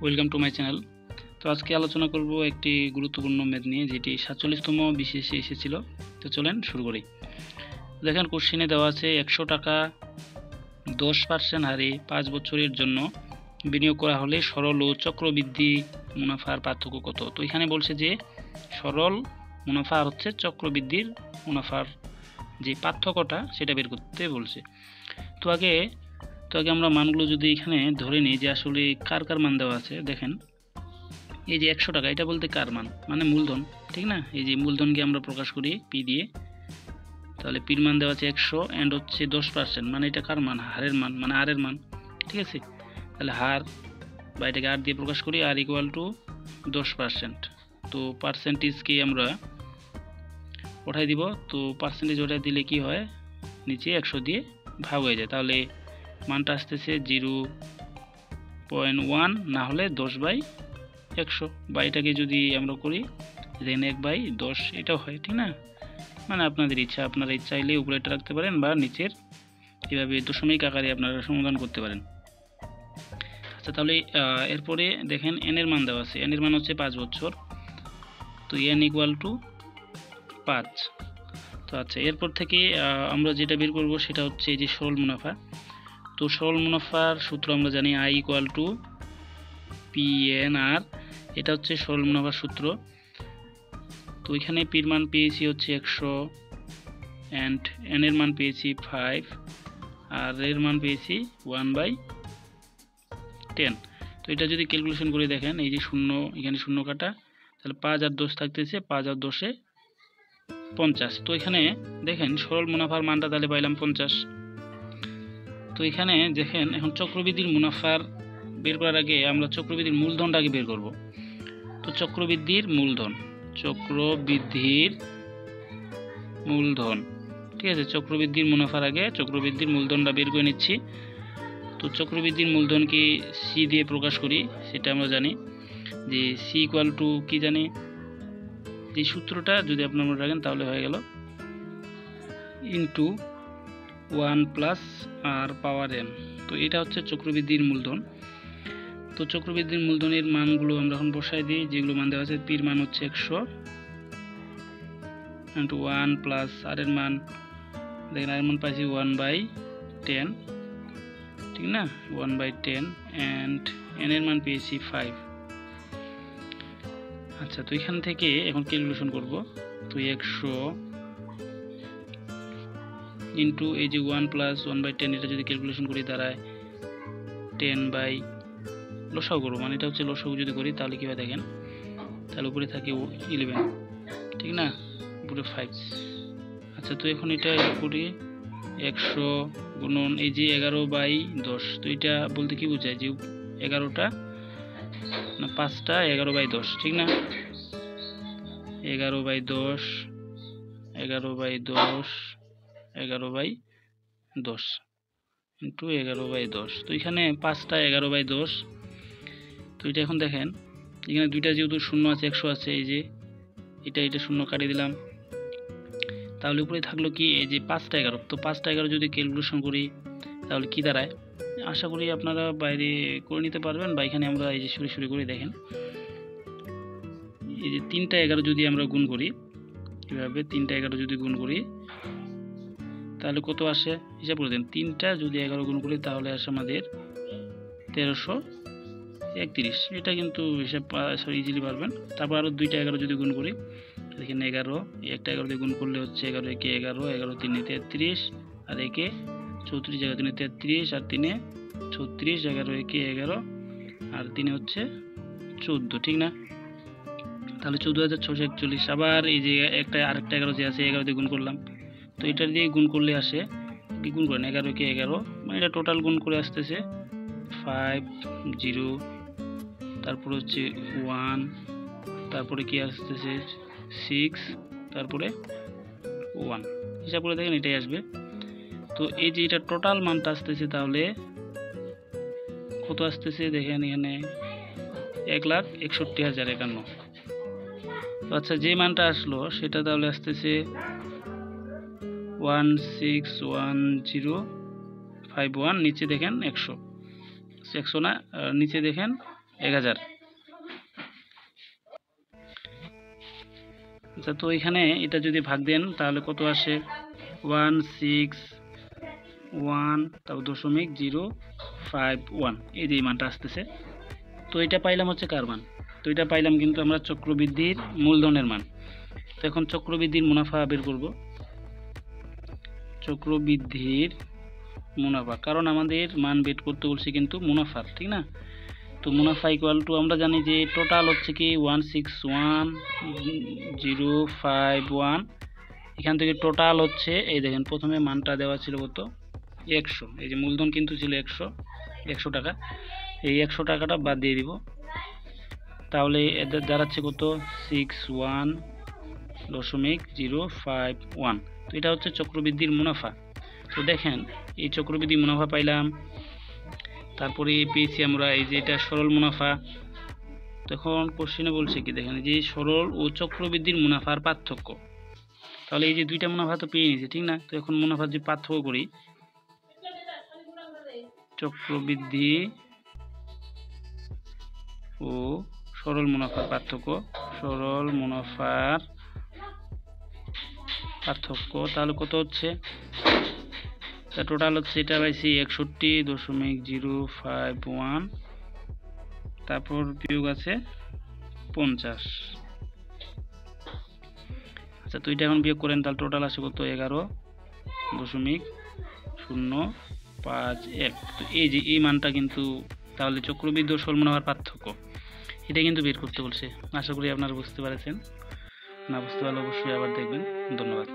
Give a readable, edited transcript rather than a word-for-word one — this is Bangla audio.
Welcome to my channel. তো আজকে আলোচনা করব একটি গুরুত্বপূর্ণ ম্যাথ নিয়ে, যেটি 47তম বিশেষে এসেছিল। তো চলেন শুরু করি। দেখেন কোশ্চেনে দেওয়া আছে 100 টাকা 10% হারে 5 বছরের জন্য বিনিয়োগ করা হলে সরল ও চক্রবৃদ্ধি মুনাফার পার্থক্য কত। তো এখানে বলছে যে সরল মুনাফা আর হচ্ছে চক্রবৃদ্ধির মুনাফার যে পার্থক্যটা সেটা বের করতে বলছে। তো আগে আমরা মানগুলো যদি এখানে ধরে নিই যে আসলে কার কার মান দেওয়া আছে। দেখেন এই যে 100 টাকা, এটা বলতে কার মান, মানে মূলধন, ঠিক না? এই যে মূলধনকে আমরা প্রকাশ করি পি দিয়ে, তাহলে পির মান দেওয়া আছে 100 অ্যান্ড হচ্ছে 10%, মানে এটা কার মান? হারের মান, মানে আর এর মান, ঠিক আছে? তাহলে হার বা এটাকে আর দিয়ে প্রকাশ করি, আর ইকুয়াল টু 10%। তো পার্সেন্টেজকে আমরা ওঠাই দিব। তো পার্সেন্টেজ ওঠাই দিলে কি হয়, নিচে 100 দিয়ে ভাগ হয়ে যায়। তাহলে মানটা আসতেছে 0.1, না হলে 10/100, বা এটাকে যদি আমরা করি দেন 1/10, এটাও হয়, ঠিক না? মানে আপনাদের ইচ্ছা, আপনারা চাইলে উপরে এটা রাখতে পারেন বা নিচের এভাবে দশমিক আকারে আপনারা সমাধান করতে পারেন। আচ্ছা, তাহলে এরপরে দেখেন এন এর মান দেওয়া আছে। এন এর মান হচ্ছে 5 বছর। তো এন ইকুয়াল টু 5। তো আচ্ছা, এরপর থেকে আমরা যেটা বের করব সেটা হচ্ছে এই যে সরল মুনাফা। তো সরল মুনাফার সূত্র আমরা জানি I equal to P N R, এটা হচ্ছে সরল মুনাফার সূত্র। তো এখানে পির মান পেয়েছি হচ্ছে 100 অ্যান্ড এন এর মান পেয়েছি 5 আর এর মান পেয়েছি 1/10। তো এটা যদি ক্যালকুলেশন করে দেখেন, এই যে শূন্য, এখানে শূন্য কাটা, তাহলে 5 আর 10 থাকতেছে, 5 আর 10-এ 50। তো এখানে দেখেন সরল মুনাফার মানটা তাহলে পাইলাম 50। তো এখানে দেখেন এখন চক্রবৃদ্ধির মুনাফার বের করার আগে আমরা চক্রবৃদ্ধির মূলধনটাকে বের করব। তো চক্রবৃদ্ধির মূলধন, ঠিক আছে? চক্রবৃদ্ধির মুনাফার আগে চক্রবৃদ্ধির মূলধনটা বের করে নিচ্ছি। তো চক্রবৃদ্ধির মূলধনকে সি দিয়ে প্রকাশ করি, সেটা আমরা জানি যে সি ইকুয়াল টু কি জানি, এই সূত্রটা যদি আপনারা মনে রাখেন তাহলে হয়ে গেল ইন্টু 1 প্লাস আর পাওয়ার এন। তো এটা হচ্ছে চক্রবৃদ্ধির মূলধন। তো চক্রবৃদ্ধির মূলধনের মানগুলো আমরা এখন বসাই দিই, যেগুলো মান দেওয়া আছে। পির মান হচ্ছে 100 ইন্টু 1 প্লাস আর এর মান, দেখেন আর এর মান পাইছি 1/10, ঠিক না? 1/10 অ্যান্ড এন এর মান পেয়েছি 5। আচ্ছা, তো এখান থেকে এখন ক্যালকুলেশন করব। তো 100 ইন্টু এই যে 1 প্লাস 1/10, এটা যদি ক্যালকুলেশন করি দাঁড়ায় 10 বাই লসাগু করবো, মানে এটা হচ্ছে লসাগু যদি করি তাহলে কি হয় দেখেন, তাহলে উপরে থাকে 11, ঠিক না? উপরে 5। আচ্ছা, তো এখন এটা করি 100 গুণন এই যে 11/10। তো এটা বলতে কি বোঝায় যে 11টা না 5টা 11/10, ঠিক না? 11/10 11/10 11/10 ইন্টু 11/10। তো এখানে 5টা 11/10। তো এটা এখন দেখেন এখানে দুইটা যেহেতু শূন্য আছে, 100 আছে, এই যে এটা শূন্য কাটিয়ে দিলাম, তাহলে উপরে থাকলো কি এই যে 5টা 11। তো 5টা 11 যদি ক্যালকুলেশন করি তাহলে কি দাঁড়ায়, আশা করি আপনারা বাইরে করে নিতে পারবেন, বা এখানে আমরা এই যে সরাসরি করে দেখেন, এই যে 3টা 11 যদি আমরা গুণ করি, এভাবে 3টা 11 যদি গুণ করি তাহলে কত আসে হিসাব করে দেন। 3টা যদি 11 গুণ করি তাহলে আসে আমাদের 1331। এটা কিন্তু হিসাব ইজিলি পারবেন। তারপর আরও 2টা 11 যদি গুণ করি, দেখেন 11, একটা 11 দিয়ে গুণ করলে হচ্ছে 11 একে 11, 11 3 33, আর একে 34, 11 3 33, আর 3 36, 11 একে 11, আর 3 হচ্ছে 14, ঠিক না? তাহলে 14,641। আবার এই যে আরেকটা 11 যে আছে, 11 দিয়ে গুণ করলাম, তো এটা দিয়ে গুণ করলে আসে, কি গুণ করেন 11 কে 11, মানে এটা টোটাল গুণ করে আসতেছে 50, তারপরে হচ্ছে 1, তারপরে কি আসতেছে 6, তারপরে 1, হিসাব করে দেখেন এটাই আসবে। তো এই যে এটা টোটাল মানটা আসতেছে, তাহলে কত আসতেছে দেখেন এখানে 1,61,051। তো আচ্ছা, যে মানটা আসলো সেটা তাহলে আসতেছে 161051, নিচে দেখেন 100 না, নিচে দেখেন 1000। আচ্ছা, তো এখানে এটা যদি ভাগ দেন তাহলে কত আসে? 161 তারপর 0.051, এই যে এই মানটা আসতেছে। তো এটা পাইলাম হচ্ছে কার মান? তো এটা পাইলাম কিন্তু আমরা চক্রবৃদ্ধির মূলধনের মান। তো এখন চক্রবৃদ্ধির মুনাফা বের করব। চক্রবৃদ্ধির মুনাফা, কারণ আমাদের মান বের করতে বলছে কিন্তু মুনাফার, ঠিক না? তো মুনাফা ইকুয়াল টু আমরা জানি যে টোটাল হচ্ছে কি 161,051। এখান থেকে টোটাল হচ্ছে, এই দেখেন প্রথমে মানটা দেওয়া ছিল কত? 100। এই যে মূলধন কিন্তু ছিল 100 টাকা। এই 100 টাকাটা বাদ দিয়ে দিব, তাহলে এদের দাঁড়াচ্ছে কত? 61.051। তো এটা হচ্ছে চক্রবৃদ্ধির মুনাফা। তো দেখেন এই চক্রবৃদ্ধি মুনাফা পাইলাম, তারপরে পেয়েছি আমরা এই যে এটা সরল মুনাফা। তখন কোশ্চেনে বলছে কি দেখেন, যে সরল ও চক্রবৃদ্ধির মুনাফার পার্থক্য। তাহলে এই যে দুইটা মুনাফা তো পেয়ে নিয়েছি, ঠিক না? তো এখন মুনাফার যে পার্থক্য করি, চক্রবৃদ্ধি ও সরল মুনাফার পার্থক্য, সরল মুনাফার পার্থক্য তাহলে কত হচ্ছে? টোটাল হচ্ছে এটা পাইছি 61.051, তারপর বিয়োগ আছে 50। আচ্ছা, তো এটা এখন বিয়োগ করেন, তাহলে টোটাল আসে কত? 11.051। তো এই যে এই মানটা কিন্তু তাহলে চক্রবৃদ্ধি ও সরল মুনাফার পার্থক্য, এটা কিন্তু বের করতে বলছে। আশা করি আপনারা বুঝতে পেরেছেন। না বুঝতে পারলে অবশ্যই আবার দেখবেন। ধন্যবাদ।